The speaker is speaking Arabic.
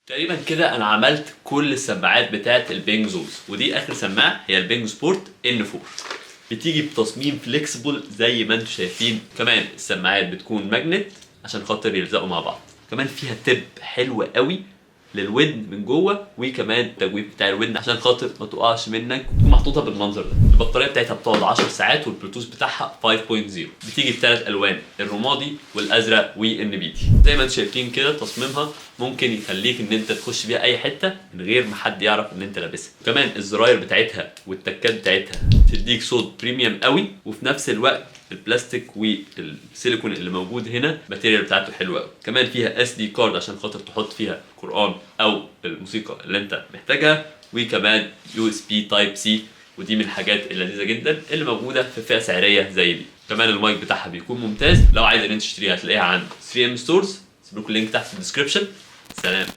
تقريبا كده انا عملت كل السماعات بتاعت البينج زوز، ودي اخر سماعه هي البينج سبورت ان 4. بتيجي بتصميم فليكسبل زي ما انتم شايفين. كمان السماعات بتكون ماجنت عشان خاطر يلزقوا مع بعض. كمان فيها تب حلو قوي للودن من جوه، وكمان التجويف بتاع الودن عشان خاطر ما تقعش منك، محطوطه بالمنظر ده. البطاريه بتاعتها بتقعد 10 ساعات، والبلوتوث بتاعها 5.0. بتيجي بثلاث الوان، الرمادي والازرق والنبيتي. زي ما انتم شايفين كده تصميمها ممكن يخليك ان انت تخش بيها اي حته من غير ما حد يعرف ان انت لابسها. كمان الزراير بتاعتها والتكات بتاعتها تديك صوت بريميوم قوي، وفي نفس الوقت البلاستيك والسيليكون اللي موجود هنا الماتيريال بتاعته حلوه قوي. كمان فيها اس دي كارد عشان خاطر تحط فيها قران او الموسيقى اللي انت محتاجها، وكمان يو اس بي تايب سي، ودي من الحاجات اللذيذه جدا اللي موجوده في فئه سعريه زي دي. كمان المايك بتاعها بيكون ممتاز. لو عايز ان انت تشتريها هتلاقيها عند 3 ام ستورز. سيب لكم اللينك تحت في الديسكربشن. سلام.